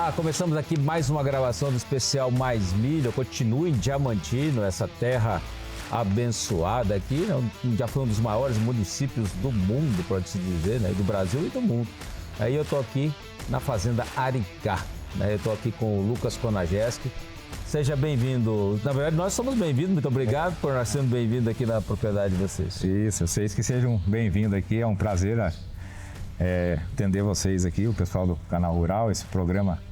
Olá, começamos aqui mais uma gravação do especial Mais Milho. Continue em Diamantino, essa terra abençoada aqui, né? Já foi um dos maiores municípios do mundo, pode-se dizer, né? Do Brasil e do mundo. Aí eu estou aqui na Fazenda Aricá, né? Eu estou aqui com o Lucas Konajeski. Seja bem-vindo. Na verdade, nós somos bem-vindos. Muito obrigado por nós sermos bem-vindos aqui na propriedade de vocês. Isso, vocês que sejam bem-vindos aqui. É um prazer atender vocês aqui, o pessoal do Canal Rural, esse programa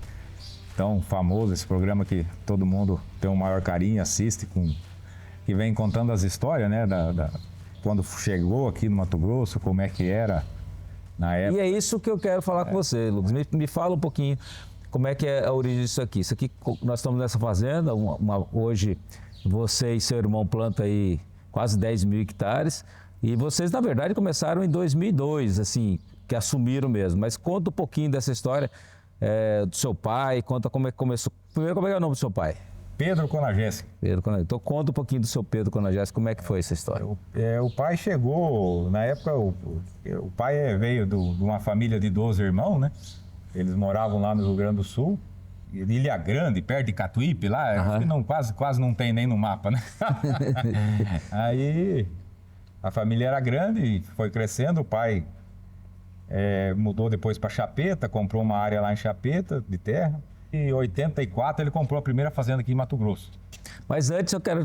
tão famoso, esse programa que todo mundo tem um maior carinho, assiste, que vem contando as histórias, né, quando chegou aqui no Mato Grosso, como é que era na época. E é isso que eu quero falar com você, Lucas. Me fala um pouquinho como é que é a origem disso aqui. Isso aqui, nós estamos nessa fazenda, hoje você e seu irmão plantam aí quase 10 mil hectares, e vocês, na verdade, começaram em 2002, assim, que assumiram mesmo. Mas conta um pouquinho dessa história do seu pai, conta como é que começou. Primeiro, como é que é o nome do seu pai? Pedro Konajeski. Pedro Konajeski. Então conta um pouquinho do seu Pedro Konajeski, como é que foi essa história? O pai chegou, na época, o pai veio de uma família de 12 irmãos, né? Eles moravam lá no Rio Grande do Sul, Ilha Grande, perto de Catuípe, lá, acho que quase não tem nem no mapa, né? Aí a família era grande e foi crescendo, o pai mudou depois para Chapeta, comprou uma área lá em Chapeta de terra. E em 84 ele comprou a primeira fazenda aqui em Mato Grosso. Mas antes eu quero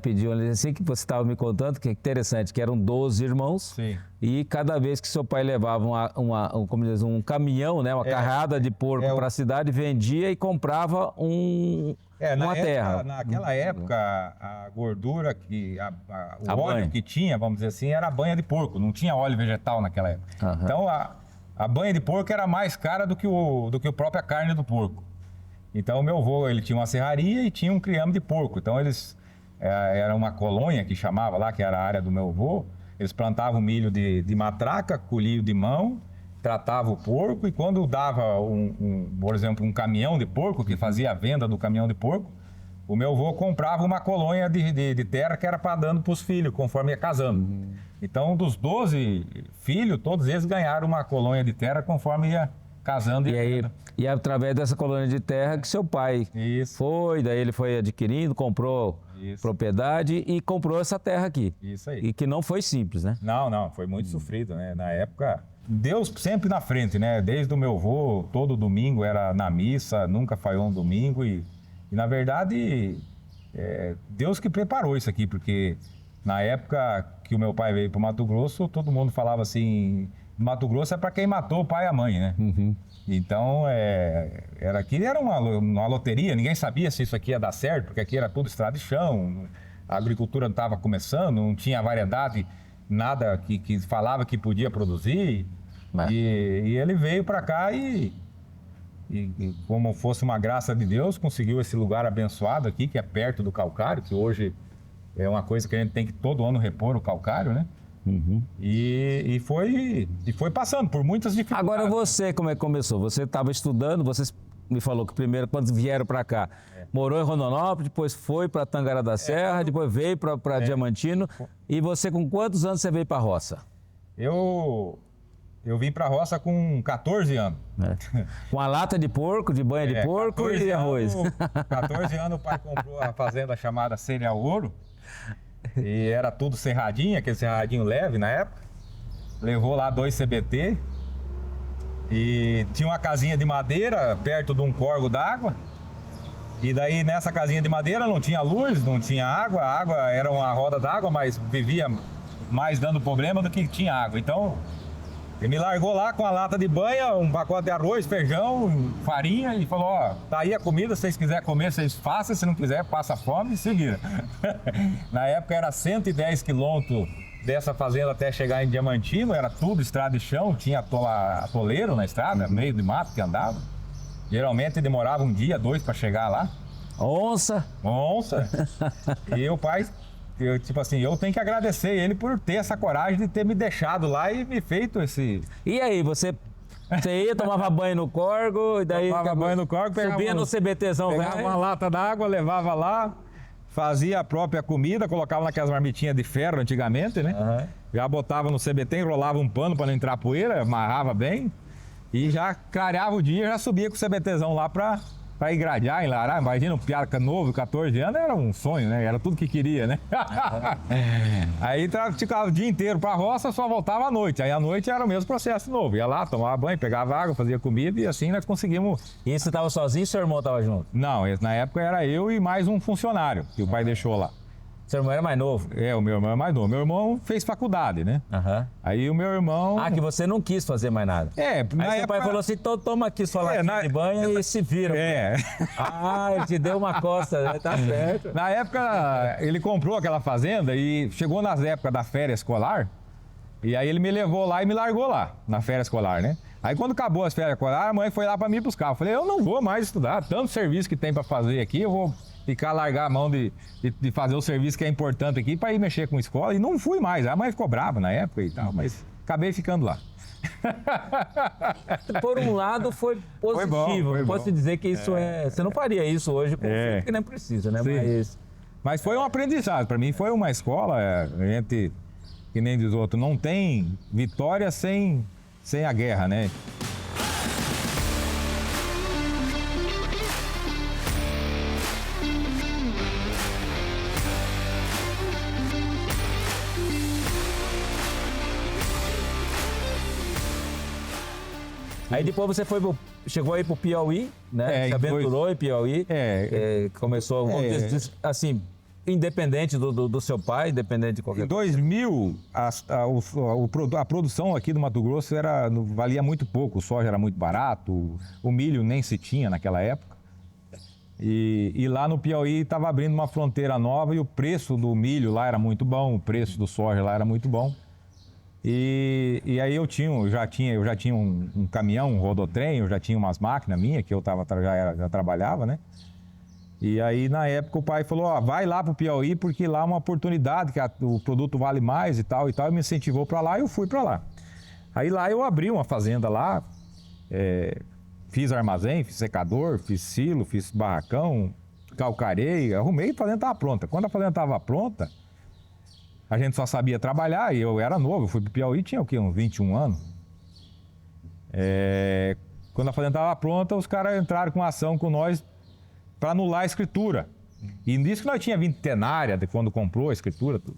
pedir uma licença, assim, que você estava me contando, que é interessante, que eram 12 irmãos. Sim. E cada vez que seu pai levava um caminhão, né, uma carrada de porco para a cidade, vendia e comprava uma terra. Naquela época, a gordura, o óleo que tinha, vamos dizer assim, era a banha de porco, não tinha óleo vegetal naquela época. Então, a banha de porco era mais cara do que a própria carne do porco. Então, o meu avô, ele tinha uma serraria e tinha um criame de porco. Então, era uma colônia que chamava lá, que era a área do meu avô. Eles plantavam milho de matraca, colhiam de mão, tratavam o porco, e quando dava, por exemplo, um caminhão de porco, que fazia a venda do caminhão de porco, o meu avô comprava uma colônia de terra que era para dando para os filhos, conforme ia casando. Então, dos 12 filhos, todos eles ganharam uma colônia de terra conforme ia casando. E através dessa colônia de terra que seu pai daí ele foi adquirindo, comprou propriedade e comprou essa terra aqui. Isso aí. E que não foi simples, né? Não, foi muito sofrido, né? Na época, Deus sempre na frente, né? Desde o meu avô, todo domingo era na missa, nunca falhou um domingo e na verdade, Deus que preparou isso aqui, porque na época que o meu pai veio para o Mato Grosso, todo mundo falava assim, Mato Grosso é para quem matou o pai e a mãe, né? Então, aqui era uma loteria, ninguém sabia se isso aqui ia dar certo, porque aqui era tudo estrada de chão, a agricultura não estava começando, não tinha variedade, nada que falava que podia produzir. E ele veio para cá e como fosse uma graça de Deus, conseguiu esse lugar abençoado aqui, que é perto do calcário, que hoje é uma coisa que a gente tem que todo ano repor o calcário, né? E foi passando por muitas dificuldades. Agora você, como é que começou? Você estava estudando, você me falou que primeiro, quando vieram para cá, morou em Rondonópolis, depois foi para Tangará da Serra, depois veio para Diamantino. E você, com quantos anos você veio para a roça? Eu vim para a roça com 14 anos. Com a lata de porco, de banha de porco e arroz. 14 anos o pai comprou a fazenda chamada Cereal Ouro. E era tudo serradinho, aquele serradinho leve na época. Levou lá 2 CBT. E tinha uma casinha de madeira perto de um córrego d'água. E daí nessa casinha de madeira não tinha luz, não tinha água. A água era uma roda d'água, mas vivia mais dando problema do que tinha água. Então ele me largou lá com a lata de banha, um pacote de arroz, feijão, farinha e falou, tá aí a comida, se vocês quiserem comer, vocês façam, se não quiser, passa fome e se vira. Na época era 110 quilômetros dessa fazenda até chegar em Diamantino, era tudo estrada de chão, tinha atoleiro na estrada, meio de mato que andava. Geralmente demorava 1 dia, 2 para chegar lá. Onça! E o pai... eu tenho que agradecer ele por ter essa coragem de ter me deixado lá e me feito esse... E aí, você ia, tomava banho no córrego, e daí... Tomava banho no córrego, subia no CBTzão, pegava uma lata d'água, levava lá, fazia a própria comida, colocava naquelas marmitinhas de ferro antigamente, né? Já botava no CBT, enrolava um pano para não entrar poeira, amarrava bem. E já clareava o dia, já subia com o CBTzão lá pra ir gradear, enlarar. Imagina um piaca novo, 14 anos, era um sonho, né? Era tudo que queria, né? Aí ficava o dia inteiro pra roça, só voltava à noite. Aí à noite era o mesmo processo novo. Ia lá, tomava banho, pegava água, fazia comida e assim nós conseguimos... E você estava sozinho ou seu irmão estava junto? Não, na época era eu e mais um funcionário que o pai deixou lá. Seu irmão era mais novo? É, o meu irmão é mais novo. Meu irmão fez faculdade, né? Aí o meu irmão... Ah, que você não quis fazer mais nada. É, na Aí seu época... pai falou assim, então toma aqui sua latinha de banho e se vira. É. Ah, ele te deu uma costa, né? Tá certo. Na época, ele comprou aquela fazenda e chegou nas épocas da férias escolar, e aí ele me levou lá e me largou lá, na férias escolar, né? Aí quando acabou as férias escolar, a mãe foi lá pra me buscar. Eu falei, eu não vou mais estudar, tanto serviço que tem pra fazer aqui, eu vou largar a mão de fazer o serviço que é importante aqui pra ir mexer com escola, e não fui mais. A mãe ficou brava na época e tal, mas acabei ficando lá. Por um lado foi positivo, foi posso bom. dizer que isso é... Você não faria isso hoje com filho, porque nem precisa, né? Sim. Mas foi um aprendizado, pra mim foi uma escola, a gente, que nem diz outro, não tem vitória sem a guerra, né? Aí depois você chegou aí pro Piauí, né? É, Se aventurou em Piauí. Começou, assim, independente do seu pai, independente de qualquer Em coisa. 2000, a produção aqui do Mato Grosso valia muito pouco, o soja era muito barato, o milho nem se tinha naquela época. E lá no Piauí estava abrindo uma fronteira nova e o preço do milho lá era muito bom, o preço do soja lá era muito bom. E aí eu já tinha um caminhão, um rodotrem, eu já tinha umas máquinas minhas que eu já trabalhava, né? E aí na época o pai falou, ó, vai lá pro Piauí porque lá é uma oportunidade, que o produto vale mais e tal, e me incentivou para lá e eu fui para lá. Aí lá eu abri uma fazenda lá, fiz armazém, fiz secador, fiz silo, fiz barracão, calcarei, arrumei e a fazenda estava pronta. Quando a fazenda estava pronta, a gente só sabia trabalhar e eu era novo, eu fui pro Piauí, tinha o quê? Uns 21 anos. Quando a fazenda estava pronta, os caras entraram com ação com nós para anular a escritura. E nisso que nós tinha vintenária, de quando comprou a escritura, tudo.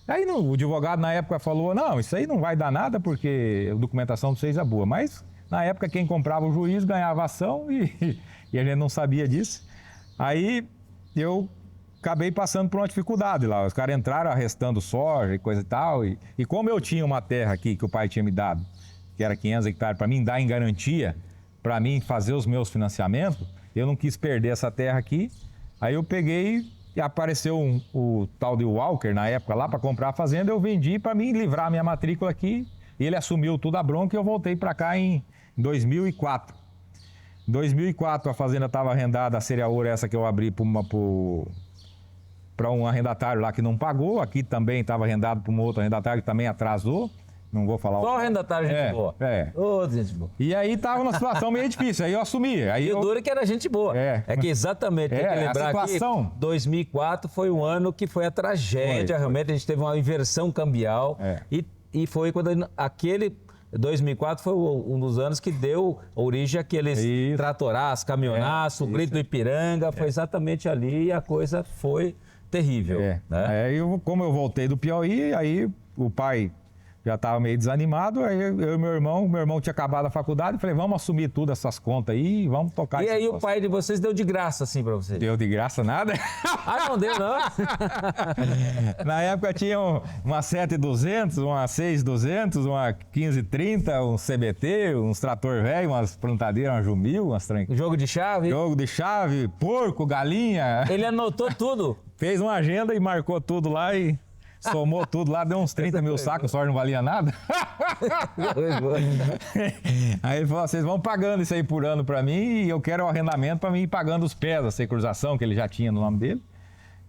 Aí o advogado na época falou, não, isso aí não vai dar nada porque a documentação de vocês é boa. Mas na época quem comprava o juiz ganhava ação e a gente não sabia disso. Aí eu acabei passando por uma dificuldade lá. Os caras entraram arrestando soja e coisa e tal. E como eu tinha uma terra aqui que o pai tinha me dado, que era 500 hectares para mim dar em garantia, para mim fazer os meus financiamentos, eu não quis perder essa terra aqui. Aí eu peguei e apareceu o tal de Walker na época lá para comprar a fazenda. Eu vendi para mim livrar a minha matrícula aqui. E ele assumiu tudo a bronca e eu voltei para cá em 2004. Em 2004 a fazenda estava arrendada, a cereaora essa que eu abri para um arrendatário lá que não pagou. Aqui também estava arrendado para um outro arrendatário que também atrasou. Não vou falar. Só o arrendatário, gente boa. Ô, gente boa. E aí estava numa situação meio difícil, aí eu assumi. Aí o duro é que era gente boa. É que exatamente, tem que lembrar a situação... que 2004 foi um ano que foi a tragédia, realmente a gente teve uma inversão cambial. E foi quando aquele... 2004 foi um dos anos que deu origem àqueles tratoraços, caminhonaços, o grito do Ipiranga, foi exatamente ali e a coisa foi terrível. Aí como eu voltei do Piauí, aí o pai já estava meio desanimado, aí eu e meu irmão tinha acabado a faculdade, falei, vamos assumir tudo essas contas aí e vamos tocar. E aí o pai de vocês deu de graça assim para vocês? Deu de graça nada. Ah, não deu não? Na época tinha uma 7200, uma 6200, uma 1530, um CBT, uns trator velho, umas plantadeiras, uma Jumil, umas Jogo de chave? Jogo de chave, porco, galinha. Ele anotou tudo? Fez uma agenda e marcou tudo lá e... Somou tudo lá, deu uns 30 mil sacos, só não valia nada. Aí ele falou, vocês vão pagando isso aí por ano pra mim e eu quero o arrendamento pra mim ir pagando os pés, a securização que ele já tinha no nome dele.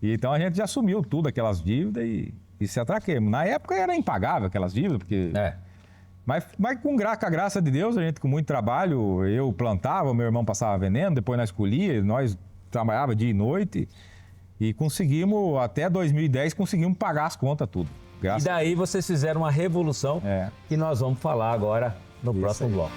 E então a gente já assumiu tudo, aquelas dívidas e se atraquemos. Na época era impagável aquelas dívidas, porque... Mas com a graça de Deus, a gente com muito trabalho, eu plantava, meu irmão passava veneno, depois nós colhia, nós trabalhava dia e noite... E conseguimos, até 2010, conseguimos pagar as contas tudo. E daí vocês fizeram uma revolução que nós vamos falar agora no próximo bloco.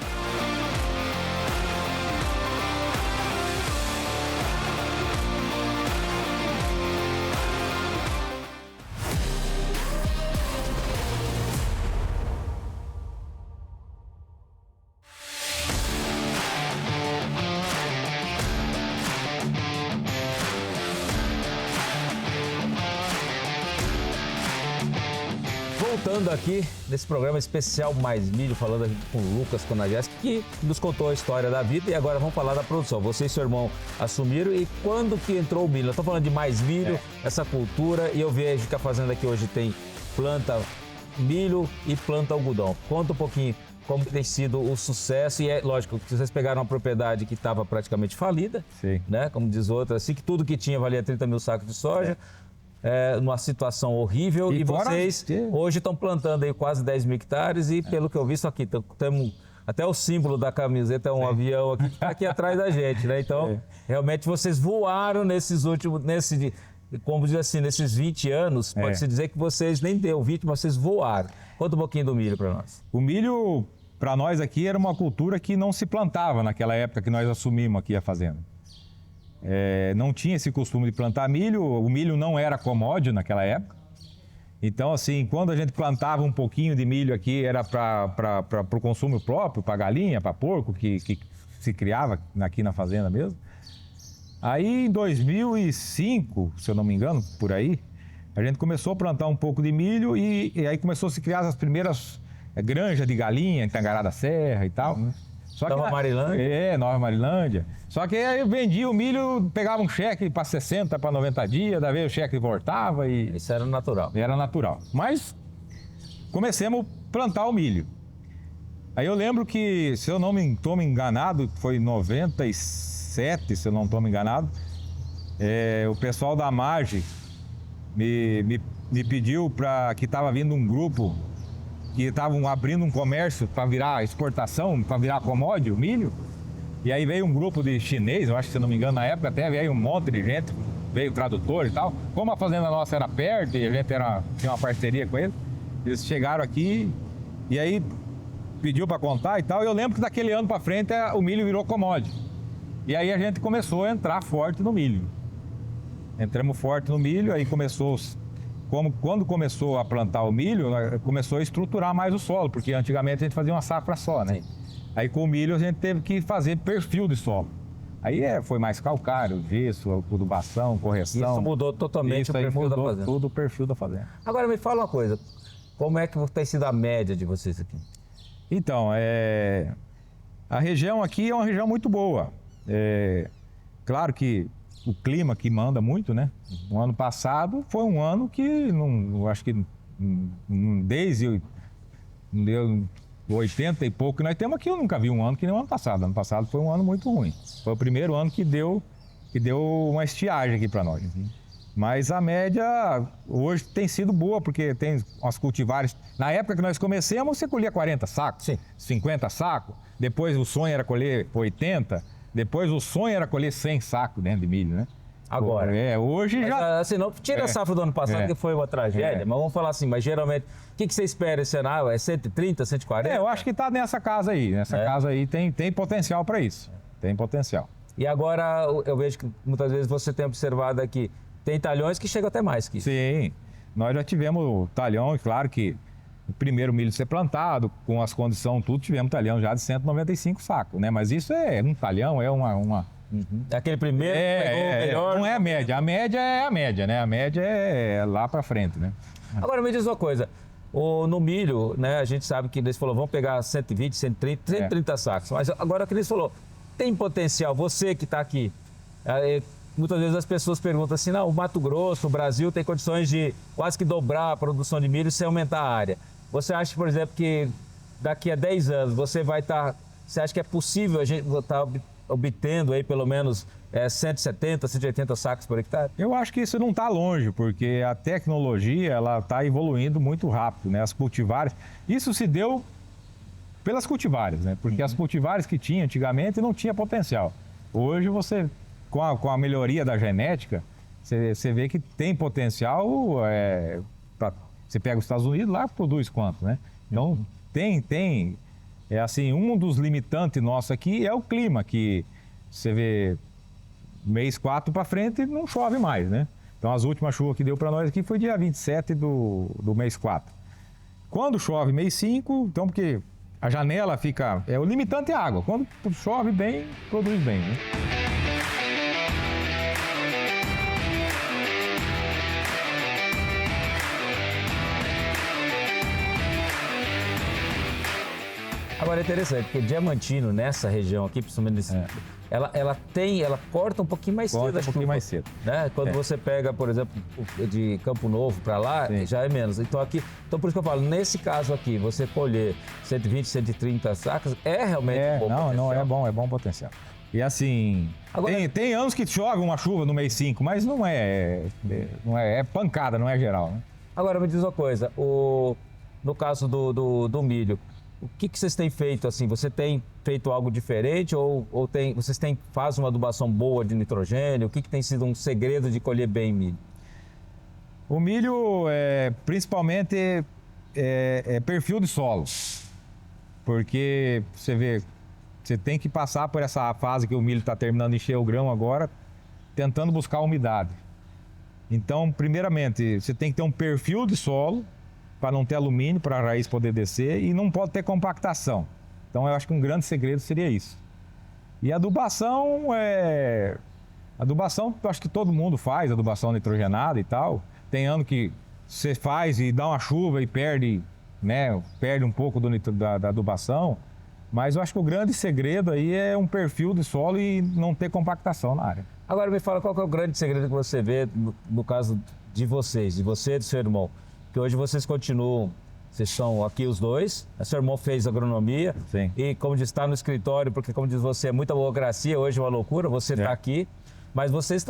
voltando aqui nesse programa especial Mais Milho, falando aqui com o Lucas Conageschi, que nos contou a história da vida, e agora vamos falar da produção. Você e seu irmão assumiram, e quando que entrou o milho? Eu estou falando de Mais Milho, essa cultura, e eu vejo que a fazenda aqui hoje planta milho e planta algodão. Conta um pouquinho como tem sido o sucesso, e é lógico que vocês pegaram uma propriedade que estava praticamente falida, Sim. né? Como diz outra, assim, que tudo que tinha valia 30 mil sacos de soja, numa situação horrível, e vocês hoje estão plantando aí quase 10 mil hectares, e pelo que eu vi, só aqui temos até o símbolo da camiseta, é um avião aqui que está aqui atrás da gente, né? Então, realmente vocês voaram como diz assim, nesses 20 anos, pode-se dizer que vocês nem deu 20, mas vocês voaram. Conta um pouquinho do milho para nós. O milho, para nós aqui, era uma cultura que não se plantava naquela época que nós assumimos aqui a fazenda. Não tinha esse costume de plantar milho, o milho não era commodity naquela época. Então, assim, quando a gente plantava um pouquinho de milho aqui, era para o consumo próprio, para galinha, para porco, que se criava aqui na fazenda mesmo. Aí, em 2005, se eu não me engano, por aí, a gente começou a plantar um pouco de milho e aí começou a se criar as primeiras granjas de galinha em Tangará da Serra e tal. Nova Marilândia? Nova Marilândia. Só que aí eu vendia o milho, pegava um cheque para 60, para 90 dias, daí o cheque voltava e... Isso era natural. Era natural. Mas comecemos a plantar o milho. Aí eu lembro que, se eu não estou me enganado, foi em 97, se eu não estou me enganado, o pessoal da Marge me pediu que estava vindo um grupo que estavam abrindo um comércio para virar exportação, para virar commodity, o milho. E aí veio um grupo de chinês, eu acho que, se não me engano, na época até veio um monte de gente, veio tradutor e tal. Como a fazenda nossa era perto e a gente tinha uma parceria com eles chegaram aqui e aí pediu para contar e tal. E eu lembro que daquele ano para frente o milho virou commodity. E aí a gente começou a entrar forte no milho. Entramos forte no milho, aí quando começou a plantar o milho, começou a estruturar mais o solo, porque antigamente a gente fazia uma safra só, né? Aí com o milho a gente teve que fazer perfil de solo. Aí foi mais calcário, gesso, adubação, correção. Isso mudou totalmente o perfil da fazenda. Tudo o perfil da fazenda. Agora me fala uma coisa, como é que tem sido a média de vocês aqui? Então, a região aqui é uma região muito boa. Claro que o clima que manda muito, né? O ano passado foi um ano que acho que desde 80 e pouco que nós temos aqui, eu nunca vi um ano que nem o ano passado. Ano passado foi um ano muito ruim. Foi o primeiro ano que deu uma estiagem aqui para nós. Mas a média hoje tem sido boa, porque tem umas cultivares. Na época que nós começamos, você colhia 40 sacos, sim, 50 sacos. Depois o sonho era colher 80. Depois o sonho era colher 100 sacos dentro de milho, né? Agora. Hoje mas, já... Assim, não tira a safra do ano passado, que foi uma tragédia, mas vamos falar assim, mas geralmente, o que você espera esse ano? É 130, 140? Eu acho que está nessa casa aí. Nessa casa aí tem potencial para isso. Tem potencial. E agora, eu vejo que muitas vezes você tem observado aqui, tem talhões que chegam até mais que isso. Sim, nós já tivemos talhão, claro que o primeiro milho ser plantado, com as condições tudo, tivemos talhão já de 195 sacos, né? Mas isso é um talhão, é uma... Aquele primeiro pegou o melhor. Não é a média é a média, né? A média é lá para frente, né? Agora me diz uma coisa, no milho, né, a gente sabe que eles falou, vamos pegar 120, 130 sacos, mas agora o que eles falou, tem potencial, você que está aqui, muitas vezes as pessoas perguntam assim, não, o Mato Grosso, o Brasil tem condições de quase que dobrar a produção de milho sem aumentar a área. Você acha, por exemplo, que daqui a 10 anos você acha que é possível a gente estar obtendo aí pelo menos 170, 180 sacos por hectare? Eu acho que isso não está longe, porque a tecnologia ela está evoluindo muito rápido, né? As cultivares, isso se deu pelas cultivares, né? Porque as cultivares que tinha antigamente não tinha potencial. Hoje você, com a melhoria da genética, você vê que tem potencial. Você pega os Estados Unidos, lá produz quanto, né? Então tem assim, um dos limitantes nossos aqui é o clima, que você vê mês 4 para frente não chove mais, né? Então as últimas chuvas que deu para nós aqui foi dia 27 do mês 4. Quando chove mês 5, então porque a janela fica... o limitante é a água. Quando chove bem, produz bem, né? Agora é interessante, porque Diamantino, nessa região aqui, principalmente nesse, ela corta um pouquinho mais Corta cedo a um pouquinho chuva, mais cedo. né? Quando você pega, por exemplo, de Campo Novo para lá, Sim. já é menos. Então aqui, então por isso que eu falo, nesse caso aqui, você colher 120, 130 sacas, é realmente um bom Não, potencial. é bom potencial. E assim, Agora- tem anos que joga uma chuva no mês 5, mas não é pancada, não é geral, né? Agora me diz uma coisa, no caso do milho, o que vocês têm feito assim? Você tem feito algo diferente ou fazem uma adubação boa de nitrogênio? O que tem sido um segredo de colher bem milho? O milho, principalmente, é perfil de solo. Porque você vê, você tem que passar por essa fase que o milho está terminando de encher o grão agora, tentando buscar umidade. Então, primeiramente, você tem que ter um perfil de solo para não ter alumínio, para a raiz poder descer, e não pode ter compactação. Então, eu acho que um grande segredo seria isso. E adubação, eu acho que todo mundo faz adubação nitrogenada e tal. Tem ano que você faz e dá uma chuva e perde, né? Perde um pouco da adubação. Mas eu acho que o grande segredo aí é um perfil de solo e não ter compactação na área. Agora me fala qual que é o grande segredo que você vê no caso de vocês, de você e do seu irmão. Que hoje vocês continuam, vocês são aqui os dois, seu irmão fez agronomia. Sim. E como diz, está no escritório, porque como diz você, é muita burocracia, hoje é uma loucura, você está aqui. Mas vocês,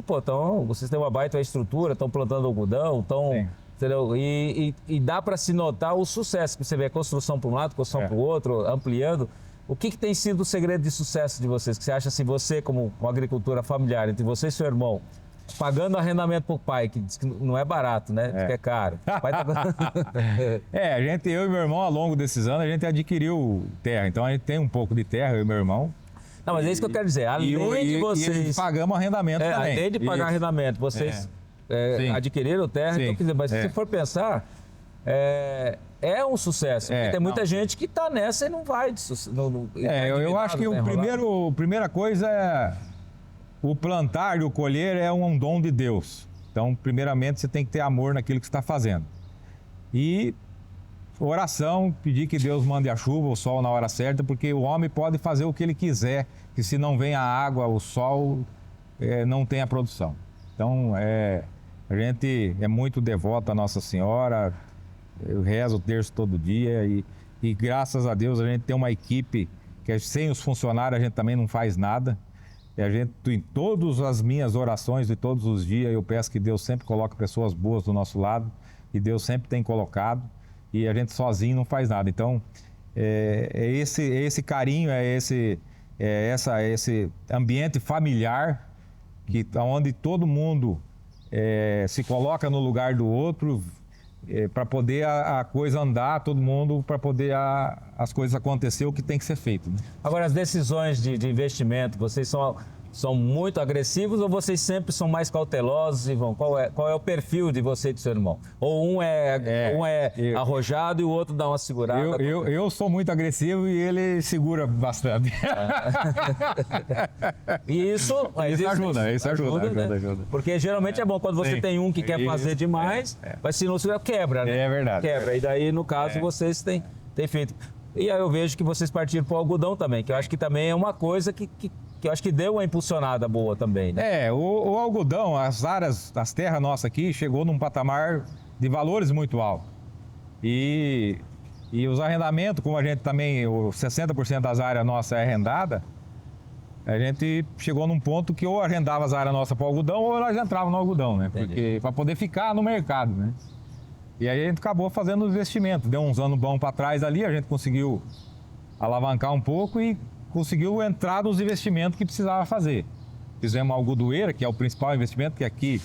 vocês têm uma baita estrutura, estão plantando algodão, Sim. entendeu? E dá para se notar o sucesso, você vê a construção para um lado, construção para o outro, ampliando. O que tem sido o segredo de sucesso de vocês? Que você acha assim, você como uma agricultura familiar, entre você e seu irmão, pagando arrendamento para o pai, que diz que não é barato, né? Diz que é caro. O pai eu e meu irmão, ao longo desses anos, a gente adquiriu terra. Então a gente tem um pouco de terra, eu e meu irmão. Não, mas é isso que eu quero dizer. Além de vocês... E pagamos arrendamento também. Além de pagar arrendamento, vocês adquiriram terra. Sim. Então, quer dizer, mas se você for pensar, é um sucesso. Porque tem muita gente que está nessa e não vai. Eu acho que a primeira coisa é o plantar e o colher é um dom de Deus. Então, primeiramente, você tem que ter amor naquilo que você está fazendo. E oração, pedir que Deus mande a chuva, o sol na hora certa, porque o homem pode fazer o que ele quiser, que se não vem a água, o sol, não tem a produção. Então, a gente é muito devoto à Nossa Senhora, eu rezo o terço todo dia e graças a Deus a gente tem uma equipe que sem os funcionários a gente também não faz nada. E a gente, em todas as minhas orações de todos os dias, eu peço que Deus sempre coloque pessoas boas do nosso lado, e Deus sempre tem colocado, e a gente sozinho não faz nada. Então, esse carinho, esse ambiente familiar, onde todo mundo se coloca no lugar do outro, para poder a coisa andar, todo mundo, para poder as coisas acontecer, o que tem que ser feito, né? Agora, as decisões de investimento, vocês são muito agressivos ou vocês sempre são mais cautelosos e vão? Qual é o perfil de você e do seu irmão? Ou um é arrojado e o outro dá uma segurada? Eu sou muito agressivo e ele segura bastante. Isso ajuda. Porque geralmente é bom quando você tem um que quer fazer demais, mas se não segurar, quebra, né? É verdade. Quebra. E daí, no caso, vocês têm feito. E aí eu vejo que vocês partiram para o algodão também, que eu acho que também é uma coisa que eu acho que deu uma impulsionada boa também, né? O algodão, as terras nossas aqui, chegou num patamar de valores muito alto. E os arrendamentos, como a gente também, 60% das áreas nossas é arrendada, a gente chegou num ponto que ou arrendava as áreas nossas para o algodão ou nós entrávamos no algodão, né? Porque para poder ficar no mercado, né? E aí a gente acabou fazendo investimento. Deu uns anos bons para trás ali, a gente conseguiu alavancar um pouco e conseguiu entrar nos investimentos que precisava fazer. Fizemos a algodoeira, que é o principal investimento, que aqui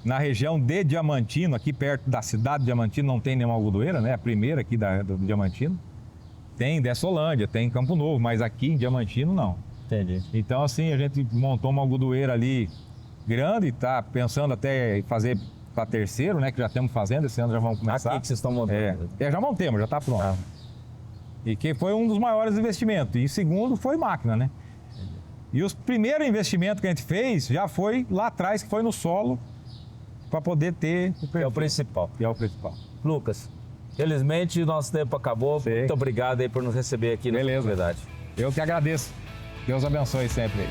na região de Diamantino, aqui perto da cidade de Diamantino, não tem nenhuma algodoeira, né? A primeira aqui do Diamantino. Tem Dessolândia, tem Campo Novo, mas aqui em Diamantino não. Entendi. Então, assim, a gente montou uma algodoeira ali grande, e tá pensando até em fazer para terceiro, né? Que já estamos fazendo, esse ano já vamos começar. Aqui que vocês estão montando. Já montemos, já está pronto. E que foi um dos maiores investimentos. E segundo foi máquina, né? E os primeiros investimentos que a gente fez já foi lá atrás, que foi no solo, para poder ter... É o principal. É o principal. Lucas, Felizmente, nosso tempo acabou. Sim. Muito obrigado aí por nos receber aqui na propriedade. Eu que agradeço. Deus abençoe sempre.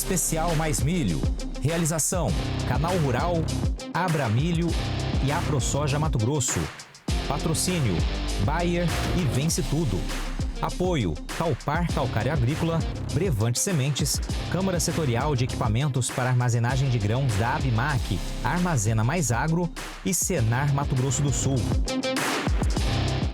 Especial Mais Milho. Realização: Canal Rural, Abra Milho e AproSoja Mato Grosso. Patrocínio: Bayer e Vence Tudo. Apoio: Calpar Calcário Agrícola, Brevante Sementes, Câmara Setorial de Equipamentos para Armazenagem de Grãos da Abimac, Armazena Mais Agro e Senar Mato Grosso do Sul.